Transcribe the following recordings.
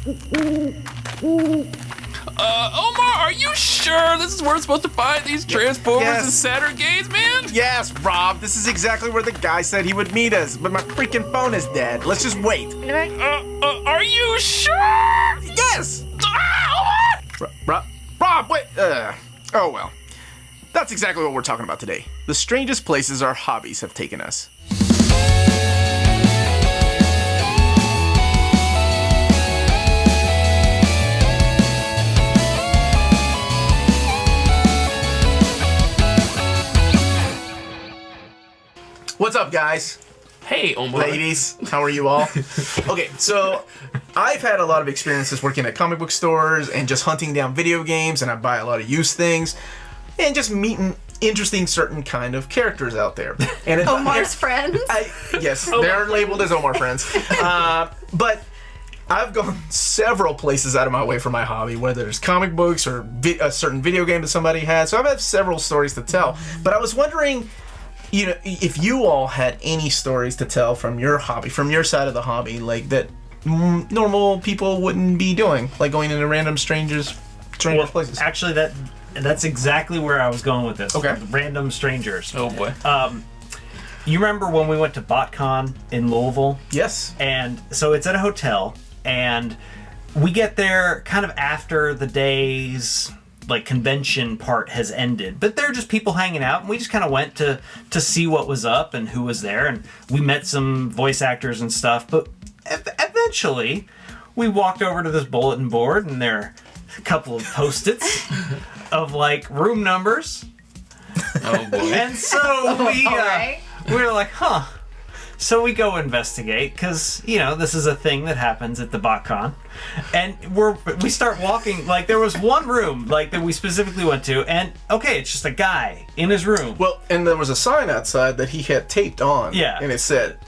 Omar, are you sure this is where we're supposed to buy these Transformers and Saturn games, man? Yes, Rob, this is exactly where the guy said he would meet us, but my freaking phone is dead. Let's just wait. Are you sure? Yes! Omar! Rob, wait! Oh well. That's exactly what we're talking about today. The strangest places our hobbies have taken us. What's up, guys? Hey, Omar. Ladies, how are you all? Okay, so I've had a lot of experiences working at comic book stores and just hunting down video games, and I buy a lot of used things, and just meeting interesting certain kind of characters out there. And Omar's friends? Yes, they're labeled as Omar friends. But I've gone several places out of my way for my hobby, whether it's comic books or a certain video game that somebody had. So I've had several stories to tell. But I was wondering, you know, if you all had any stories to tell from your hobby, from your side of the hobby, like that normal people wouldn't be doing, like going into random strangers places. Actually, that's exactly where I was going with this. Okay. Random strangers. Oh boy. You remember when we went to Botcon in Louisville? Yes. And so it's at a hotel, and we get there kind of after the day's like convention part has ended, but they're just people hanging out, and we just kind of went to see what was up and who was there, and we met some voice actors and stuff. But eventually we walked over to this bulletin board, and there are a couple of post-its of like room numbers. Oh boy. And so we were like, huh. So we go investigate, because, you know, this is a thing that happens at the Botcon. And we start walking, like, there was one room, like, that we specifically went to, and, okay, it's just a guy in his room. Well, and there was a sign outside that he had taped on. Yeah. And it said,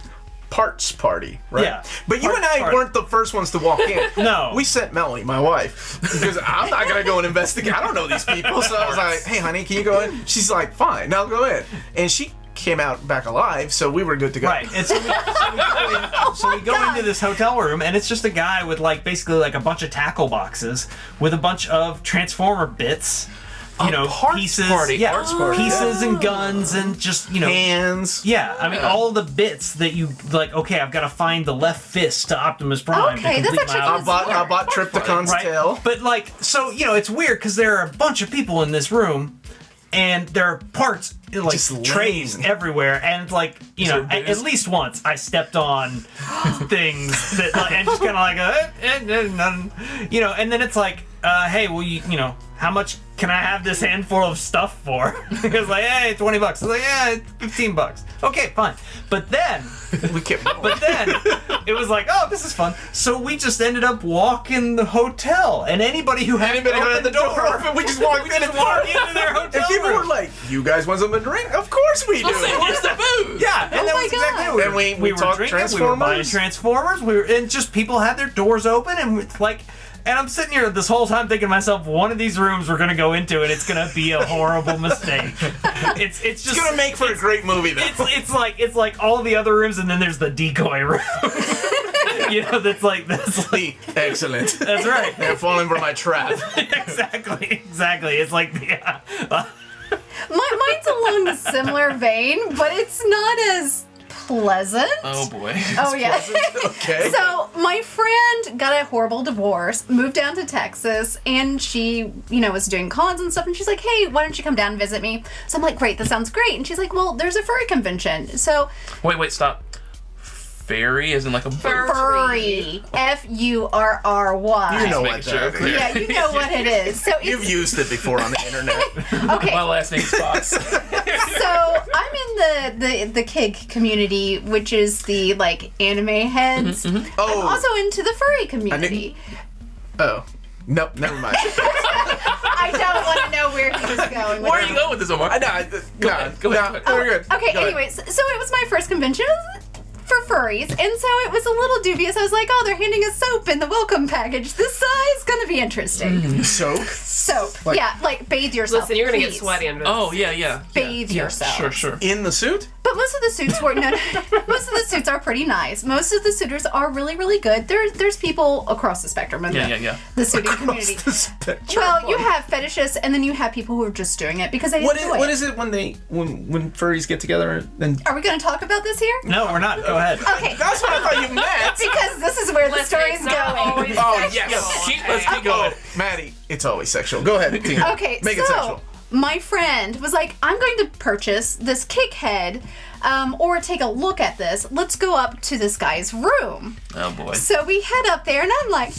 Parts Party, right? Yeah. But you and I weren't the first ones to walk in. No. We sent Melanie, my wife, because I'm not going to go and investigate. I don't know these people. So I was like, hey, honey, can you go in? She's like, fine, I'll go in. And she came out back alive, so we were good to go. Right, and so we go into this hotel room, and it's just a guy with like basically like a bunch of tackle boxes with a bunch of Transformer bits, you know, pieces, pieces and guns and just, you know, hands. Yeah, I mean all the bits that you like. Okay, I've got to find the left fist to Optimus Prime. Okay, to complete that's actually I bought Triptychon's tail. But like, so you know, it's weird because there are a bunch of people in this room. And there are parts, like, trays everywhere, and, like, you know, at least once I stepped on things that, like, and just kind of like, you know, and then it's like, hey, well, you know, how much can I have this handful of stuff for? Because, like, hey, $20. I was like, yeah, $15. Okay, fine. But then, it was like, oh, this is fun. So we just ended up walking the hotel, and anybody who had the door open, we just walked in and walked into their hotel and people were like, you guys want something to drink? Of course we do. Where's the food? Yeah, and that was exactly and we were talked drinking, Transformers. we were buying Transformers, and just people had their doors open, and like, and I'm sitting here this whole time thinking to myself, one of these rooms we're gonna go into, and it's gonna be a horrible mistake. It's just gonna make for a great movie though. It's like all the other rooms, and then there's the decoy room. You know, that's like excellent. That's right. They're falling for my trap. Exactly. It's like Mine's along a similar vein, but it's not as pleasant. Oh boy. Oh yeah. Okay. So my friend got a horrible divorce, moved down to Texas, and she, you know, was doing cons and stuff, and she's like, hey, why don't you come down and visit me? So I'm like, great, that sounds great. And she's like, well, there's a furry convention. So Wait, stop. Furry isn't like a furry. F-U-R-R-Y. You know what that is. Yeah, you know what it is. So You've used it before on the internet. Okay. My last name's Fox. So I'm in the kig community, which is the like anime heads. Oh. I'm also into the furry community. Oh. Nope, never mind. I don't want to know where he was going. Where are you going with this, Omar? Go ahead. We're good. Okay, anyways, so it was my first convention for furries, and so it was a little dubious. I was like, oh, they're handing us soap in the welcome package this size? gonna be interesting. Soap? Soap. Like bathe yourself. Listen, you're gonna get please. sweaty under this. Oh yeah. Bathe yourself. Sure. In the suit? But most of the suits were most of the suits are pretty nice. Most of the suitors are really, really good. There's people across the spectrum in the suiting community. The spectrum. Well, you have fetishists, and then you have people who are just doing it because they enjoy it. What is it when furries get together and Are we going to talk about this here? No, we're not. Go ahead. Okay. That's what I thought you meant. Because this is where the story's going. Oh, Yes. Let's keep going. Maddie, it's always sexual. Go ahead, Tina. Okay, Make it sexual. My friend was like, I'm going to purchase this kick head or take a look at this. Let's go up to this guy's room. Oh boy. So we head up there, and I'm like,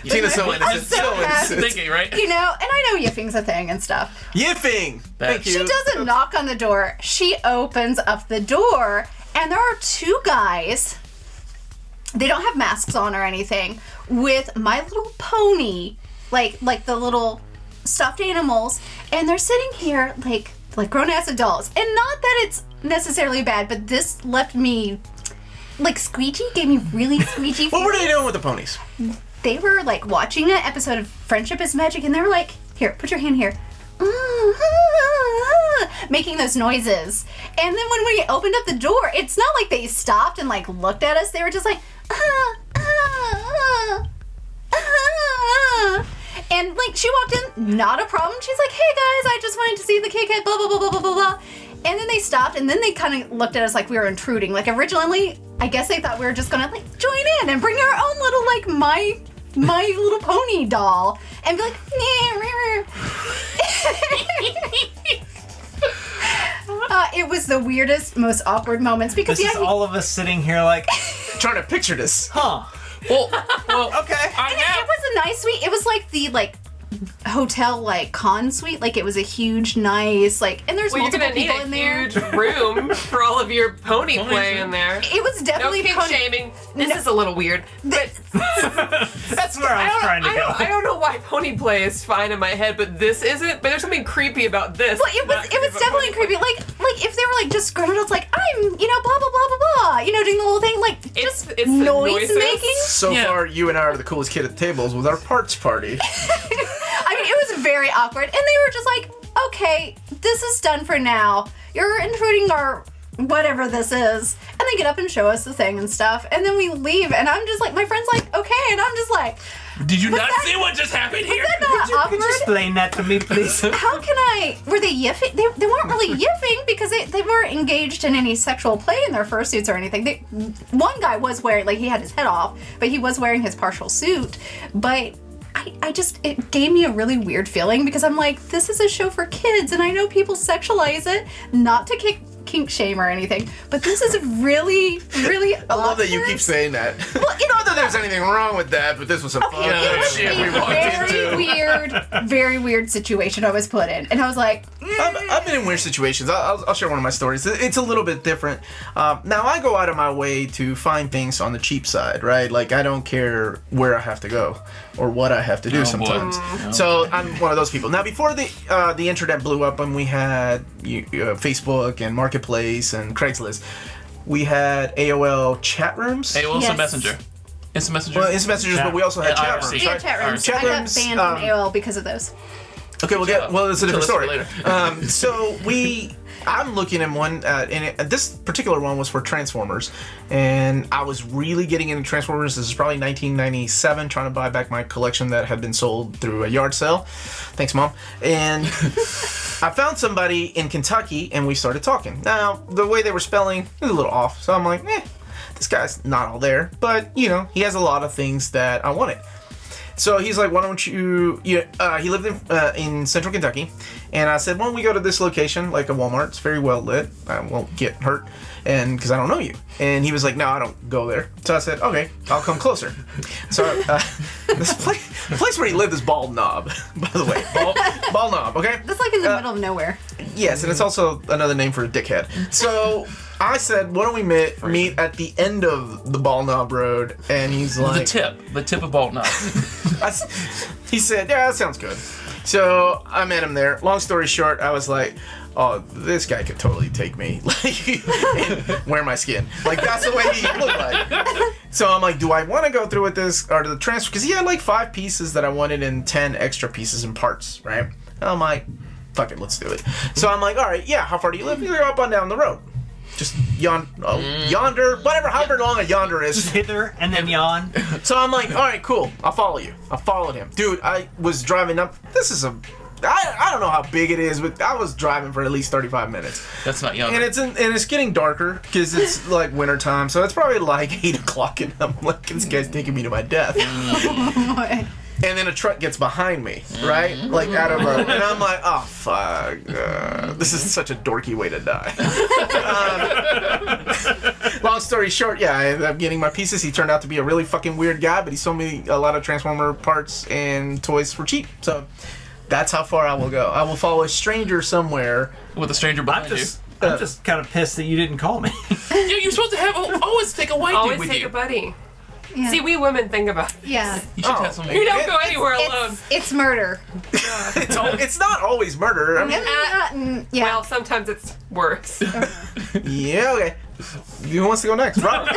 Tina's so innocent. so happy. Thinking, right? You know, and I know yiffing's a thing and stuff. Yiffing! Thank you. She doesn't knock on the door. She opens up the door, and there are two guys. They don't have masks on or anything, with My Little Pony, like the little stuffed animals, and they're sitting here like grown-ass adults. And not that it's necessarily bad, but this left me like squeegee, gave me really squeegee. What were they doing with the ponies? They were like watching an episode of Friendship is Magic, and they were like, here, put your hand here. Making those noises. And then when we opened up the door, it's not like they stopped and like looked at us. They were just like, and like she walked in, not a problem. She's like, hey guys, I just wanted to see the kick head, blah blah blah blah blah blah blah. And then they stopped, and then they kind of looked at us like we were intruding. Like originally, I guess they thought we were just gonna like join in and bring our own little like my Little Pony doll and be like, it was the weirdest, most awkward moments because This is all of us sitting here like, Trying to picture this. huh? Well, Okay. it was a nice suite. It was like the hotel like con suite. Like it was a huge, nice and there's Well, you're multiple gonna need people a in there. huge room for all of your pony play in there. It was No definitely kink pony. shaming. This is a little weird, but That's where I was trying to go. I don't know why pony play is fine in my head, but this isn't. But there's something creepy about this. Well, it was definitely creepy. Like if they were like just grown adults, like I'm, blah blah blah blah blah, doing the whole thing, like It's just the noise noises. making. So far, you and I are the coolest kid at the tables with our parts party. I mean, it was very awkward, and they were just like, okay, this is done for now. You're intruding our whatever this is. And they get up and show us the thing and stuff, and then we leave, and I'm just like, my friend's like, okay, and I'm just like, did you not see what just happened here? is that not Could awkward? you explain that to me, please? How can I? Were they yiffing? They weren't really yiffing because they weren't engaged in any sexual play in their fursuits or anything. One guy was wearing, he had his head off, but he was wearing his partial suit. But it gave me a really weird feeling because I'm like, this is a show for kids, and I know people sexualize it, not to kink shame or anything, but this is really, really I love that you keep saying that. Well, Not that there's anything wrong with that, but this was some it was shit we a walked into. very weird situation I was put in, and I was like, I've been in weird situations. I'll share one of my stories. It's a little bit different. Now, I go out of my way to find things on the cheap side, right? Like, I don't care where I have to go or what I have to do sometimes. So, I'm one of those people. Now, before the internet blew up and we had Facebook and Marketplace and Craigslist, we had AOL chat rooms. AOL Yes. Messenger. Instant Messenger. Well, instant messengers, but we also had chat IRC. rooms. yeah, right? chat rooms. Chat I got rooms, banned from AOL because of those. Okay, it's a different Tell us story. later. So I'm looking at one, and this particular one was for Transformers, and I was really getting into Transformers. This is probably 1997, trying to buy back my collection that had been sold through a yard sale. Thanks, Mom. And I found somebody in Kentucky, and we started talking. Now, the way they were spelling was a little off, so I'm like, this guy's not all there, but, he has a lot of things that I wanted. So he's like, why don't you, he lived in central Kentucky, and I said, why don't we go to this location, like a Walmart, it's very well lit, I won't get hurt, and because I don't know you. And he was like, no, I don't go there. So I said, okay, I'll come closer. So the place where he lived is Bald Knob, by the way. Bald Knob, okay? That's like in the middle of nowhere. Yes, and it's also another name for a dickhead. So I said, why don't we meet at the end of the Bald Knob Road? And he's like... The tip of Bald Knob. He said, yeah, that sounds good. So I met him there. Long story short, I was like, oh, this guy could totally take me, like, and wear my skin. Like, that's the way he looked like. So I'm like, do I want to go through with this or the transfer? Because he had like 5 pieces that I wanted and 10 extra pieces and parts, right? And I'm like, fuck it, let's do it. So I'm like, all right, yeah, how far do you live? You're up on down the road. Just yonder, whatever, however long a yonder is. Just hither and then yon. So I'm like, all right, cool. I'll follow you. I followed him. Dude, I was driving up. This is I don't know how big it is, but I was driving for at least 35 minutes. That's not young. And it's getting darker because it's like winter time, so it's probably like 8 o'clock, and I'm like, this guy's taking me to my death. And then a truck gets behind me, right? Like out of and I'm like, oh fuck, this is such a dorky way to die. Long story short, yeah, I ended up getting my pieces. He turned out to be a really fucking weird guy, but he sold me a lot of Transformer parts and toys for cheap. So that's how far I will go. I will follow a stranger somewhere with a stranger behind you. I'm just kind of pissed that you didn't call me. You're supposed to have always take a white dude Always with take you. a buddy. Yeah. See, we women think about it. Yeah. You should have some. You don't go anywhere alone. It's murder. it's not always murder. I mean, Yeah. Well, sometimes it's worse. yeah, okay. Who wants to go next? Rob.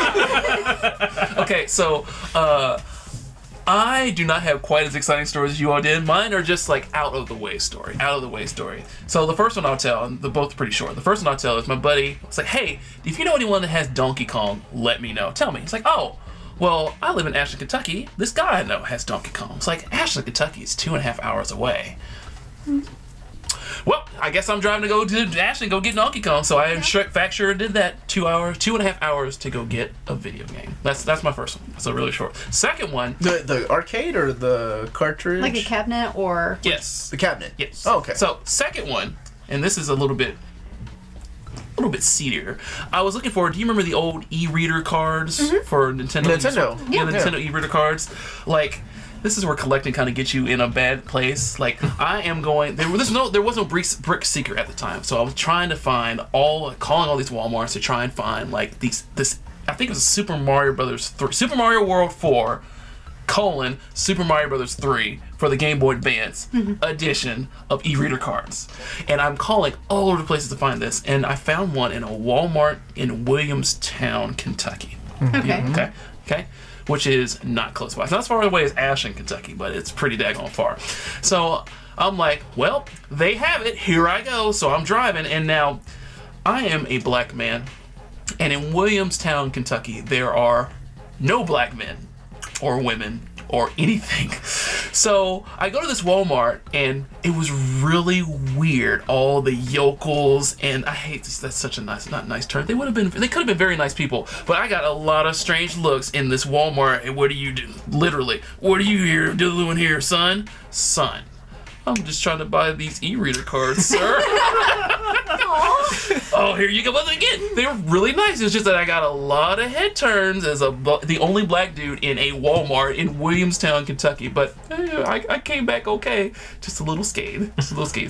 Okay, so I do not have quite as exciting stories as you all did. Mine are just like out of the way story. So the first one I'll tell, and they're both pretty short. The first one I'll tell is my buddy. It's like, hey, if you know anyone that has Donkey Kong, let me know. Tell me. It's like, oh, well, I live in Ashland, Kentucky. This guy I know has Donkey Kong. It's like, Ashland, Kentucky is 2.5 hours away. Well, I guess I'm driving to go to Ashland and go get Donkey Kong. So I fact sure did that. 2.5 hours to go get a video game. That's my first one. So really short. Second one. The arcade or the cartridge? Like a cabinet or... Yes. The cabinet. Yes. Oh, okay. So second one, and this is a little bit seedier. I was looking for. Do you remember the old e-reader cards for Nintendo? Nintendo. Yeah, the Nintendo e-reader cards. Like, this is where collecting kind of gets you in a bad place. Like, I am going. There was no brick seeker at the time, so I was trying to find calling all these Walmarts to try and find like this. I think it was Super Mario Brothers 3, Super Mario World 4. Super Mario Brothers 3 for the Game Boy Advance edition of e-reader cards. And I'm calling all over the places to find this, and I found one in a Walmart in Williamstown, Kentucky. Okay. Okay? Which is not close by. It's not as far away as Ashland, Kentucky, but it's pretty daggone far. So I'm like, well, they have it. Here I go. So I'm driving, and now I am a black man, and in Williamstown, Kentucky, there are no black men or women or anything. So I go to this Walmart, and it was really weird. All the yokels, and I hate this. That's such a not nice term. They could have been very nice people, but I got a lot of strange looks in this Walmart. And what do you do? Literally, what are you doing here, son? Son, I'm just trying to buy these e-reader cards, sir. Oh, here you go. But again, they were really nice. It's just that I got a lot of head turns as the only black dude in a Walmart in Williamstown, Kentucky. But I came back okay. Just a little scared.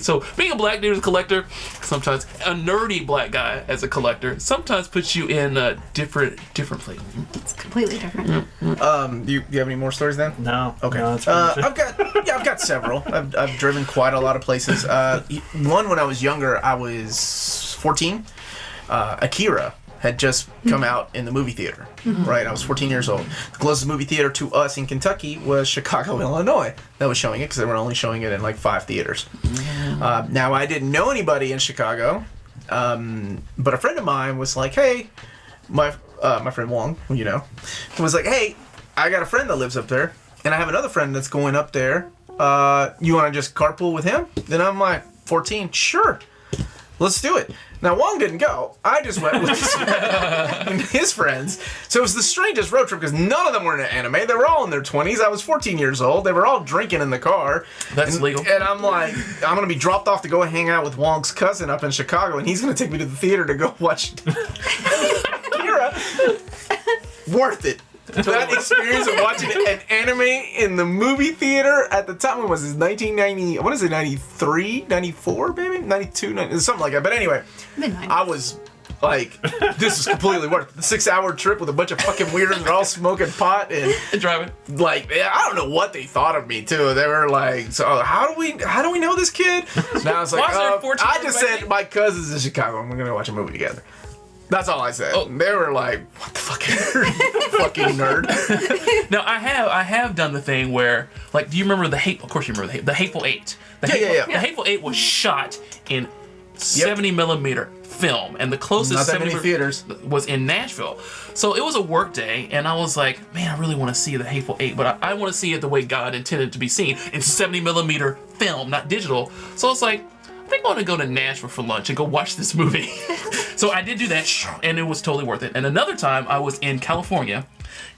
So being a black dude as a collector, sometimes a nerdy black guy as a collector, sometimes puts you in a different place. It's completely different. Do you have any more stories then? No. Okay. No, that's pretty much I've got several. I've driven quite a lot of places. One when I was younger, I was 14. Akira had just come out in the movie theater. Right, I was 14 years old. The closest movie theater to us in Kentucky was Chicago, Illinois. That was showing it because they were only showing it in like 5 theaters. Now I didn't know anybody in Chicago, but a friend of mine was like, "Hey," my friend Wong, you know, was like, "Hey, I got a friend that lives up there, and I have another friend that's going up there. You want to just carpool with him?" Then I'm like, 14, sure. Let's do it. Now, Wong didn't go. I just went with his friends. So it was the strangest road trip because none of them were into anime. They were all in their 20s. I was 14 years old. They were all drinking in the car. That's legal. And I'm like, I'm going to be dropped off to go hang out with Wong's cousin up in Chicago, and he's going to take me to the theater to go watch Akira. Worth it. That experience of watching an anime in the movie theater at the time, when was it, 1990, what is it, 93, 94, maybe? 92, 90, something like that. But anyway, Midnight. I was like, this is completely worth it. The 6-hour trip with a bunch of fucking weirdos and they're all smoking pot and driving. like, I don't know what they thought of me too. They were like, so how do we know this kid? And I was like, I just said my cousin's in Chicago. We're gonna watch a movie together. That's all I said. Oh. They were like, what the fuck, fucking nerd. Now I have done the thing where, like, do you remember Of course you remember the Hateful Eight. The Hateful Eight was shot in 70mm film, and the closest Not that many theaters was in Nashville. So it was a work day, and I was like, man, I really want to see the Hateful Eight, but I want to see it the way God intended it to be seen, in 70mm film, not digital. So it's like, I think I want to go to Nashville for lunch and go watch this movie. So I did do that, and it was totally worth it. And another time, I was in California,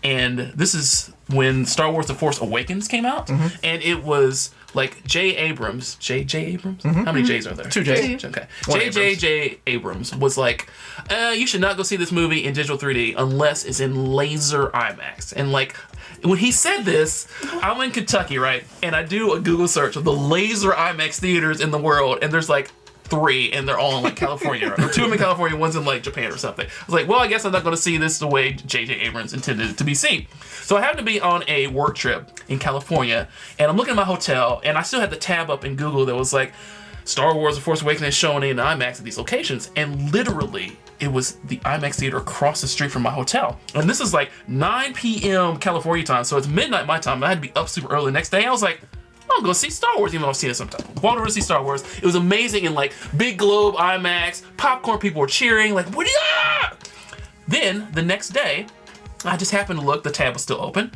and this is when Star Wars The Force Awakens came out, and it was like J. Abrams. How many J's are there? 2 J's. Okay. J. Abrams was like, you should not go see this movie in digital 3D unless it's in laser IMAX. And like, when he said this, I'm in Kentucky, right? And I do a Google search of the laser IMAX theaters in the world, and there's like 3, and they're all in like California, or 2 of them in California, one's in like Japan or something. I was like, well, I guess I'm not going to see this the way J.J. Abrams intended it to be seen. So I happened to be on a work trip in California, and I'm looking at my hotel, and I still had the tab up in Google that was like, Star Wars The Force Awakens is showing in IMAX at these locations, and literally it was the IMAX theater across the street from my hotel. And this is like 9 p.m. California time, so it's midnight my time. I had to be up super early the next day. I was like, I'll go see Star Wars, even though I've seen it sometime. Walked over to see Star Wars. It was amazing in like big globe IMAX, popcorn, people were cheering, like, what do you? Then the next day, I just happened to look, the tab was still open.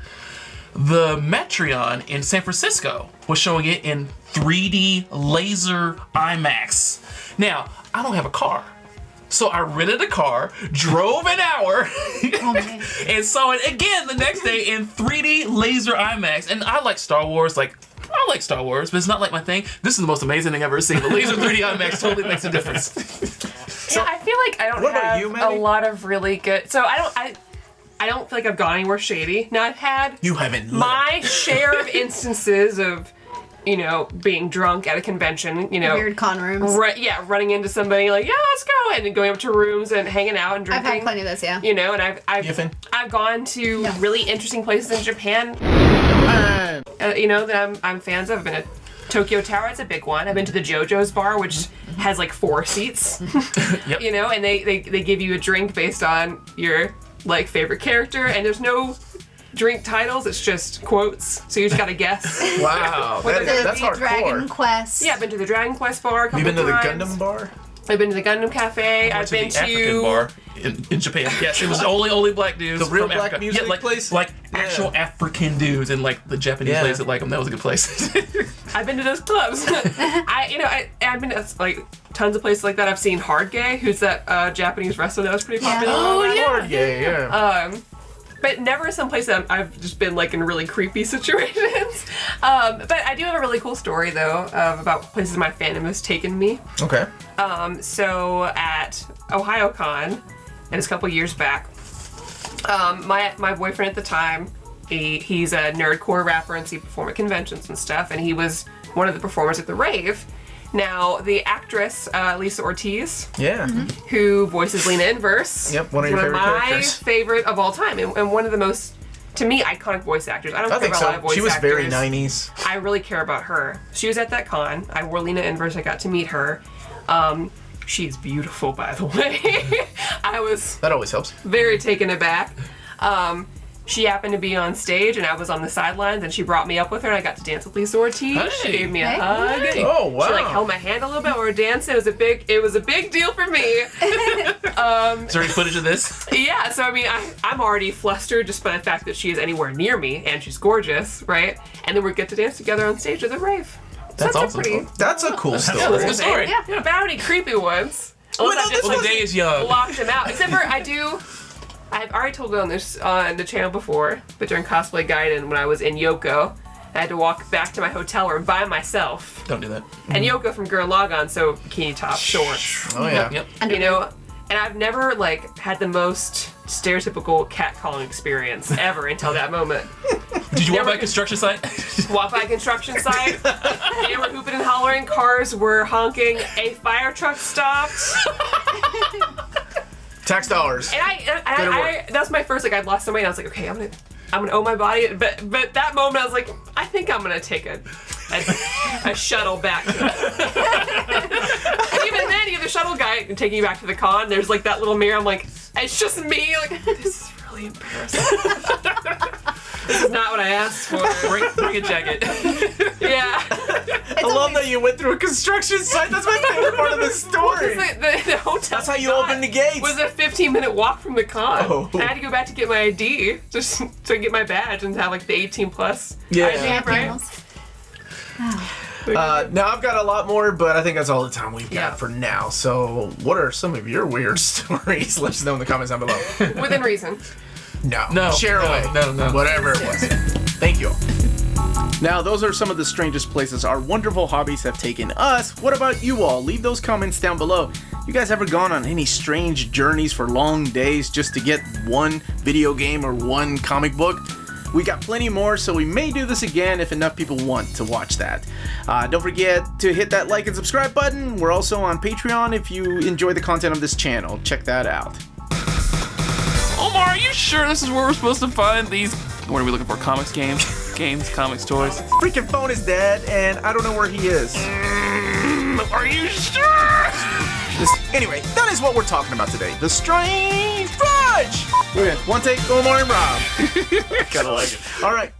The Metreon in San Francisco was showing it in 3D laser IMAX. Now, I don't have a car. So I rented a car, drove an hour, and saw it again the next day in 3D laser IMAX. And I like Star Wars, but it's not like my thing. This is the most amazing thing I've ever seen. The laser 3D IMAX totally makes a difference. Yeah, I feel like I don't have a lot of really good. So I don't feel like I've gone anywhere shady. Now I've had my share of instances of, being drunk at a convention, Weird con rooms. Running into somebody like, yeah, let's go, and then going up to rooms and hanging out and drinking. I've had plenty of this, yeah. And I've gone to really interesting places in Japan, that I'm fans of. I've been to Tokyo Tower, it's a big one. I've been to the JoJo's bar, which has like 4 seats. Yep. And they give you a drink based on your like favorite character, and there's no drink titles, it's just quotes, so you just gotta guess. Wow, that's hardcore. Dragon Quest. Yeah, I've been to the Dragon Quest bar a couple You've been to times. the Gundam bar? I've been to the Gundam Cafe. I've been to the African bar in Japan. Yes, it was only black dudes. The real from black Africa. music place? Like actual African dudes, and like the Japanese ladies that like them. That was a good place. I've been to those clubs. I've been to like tons of places like that. I've seen Hard Gay, who's that Japanese wrestler that was pretty popular. Hard Gay, yeah. But never someplace that I've just been like in really creepy situations. But I do have a really cool story though about places my fandom has taken me. Okay. So at OhioCon, and it's a couple years back, my boyfriend at the time, he's a nerdcore rapper and he performed at conventions and stuff, and he was one of the performers at the rave. Now, the actress, Lisa Ortiz, who voices Lena Inverse, one of your favorite characters. My favorite of all time, and one of the most, to me, iconic voice actors. I don't care about a lot of voice actors. She was very 90s. I really care about her. She was at that con. I wore Lena Inverse. I got to meet her. She's beautiful, by the way. That always helps. Very taken aback. She happened to be on stage, and I was on the sidelines, and she brought me up with her, and I got to dance with Lisa Ortiz. Hey. She gave me a hug. Oh, wow. She held my hand a little bit. We were dancing. It was a big deal for me. Is there any footage of this? Yeah. So I mean, I'm already flustered just by the fact that she is anywhere near me, and she's gorgeous, right? And then we get to dance together on stage at the rave. That's awesome. That's a cool story. That's a good story. Yeah. But I don't have any creepy ones. Well, the day is young. Locked him out. Except for I've already told it on the channel before, but during Cosplay Gaiden, when I was in Yoko, I had to walk back to my hotel room by myself. Don't do that. And Yoko from Gurren Lagann, so bikini top, shorts. Oh yeah. Yep. And I've never had the most stereotypical catcalling experience ever until that moment. Did you walk by a construction site? Walk by a construction site. They were hooping and hollering. Cars were honking. A fire truck stopped. Tax dollars. And I that's my first, like, I'd lost some weight, and I was like, okay, I'm gonna own my body, but that moment I was like, I think I'm gonna take a shuttle back. And even then, you have the shuttle guy taking you back to the con. There's like that little mirror. I'm like, it's just me. Like, this is really embarrassing. This is not what I asked for. Bring a jacket. Yeah. I love that you went through a construction site. That's my favorite part of the story. The hotel. That's how you open the gates. Was a 15-minute walk from the con. Oh. I had to go back to get my ID just to get my badge and have like the 18+ Yeah. ID, right? Now I've got a lot more, but I think that's all the time we've got Yeah. for now. So, what are some of your weird stories? Let us know in the comments down below. Within reason. No. Share no, away. no. Whatever it was. Thank you. Now, those are some of the strangest places our wonderful hobbies have taken us. What about you all? Leave those comments down below. You guys ever gone on any strange journeys for long days just to get one video game or one comic book? We got plenty more, so we may do this again if enough people want to watch that. Don't forget to hit that like and subscribe button. We're also on Patreon if you enjoy the content of this channel. Check that out. Omar, are you sure this is where we're supposed to find these? What are we looking for? Comics, games, comics, toys. Freaking phone is dead, and I don't know where he is. Are you sure? Anyway, that is what we're talking about today. The Strange Fudge! One take, Omar and Rob. Kinda like it. Alright,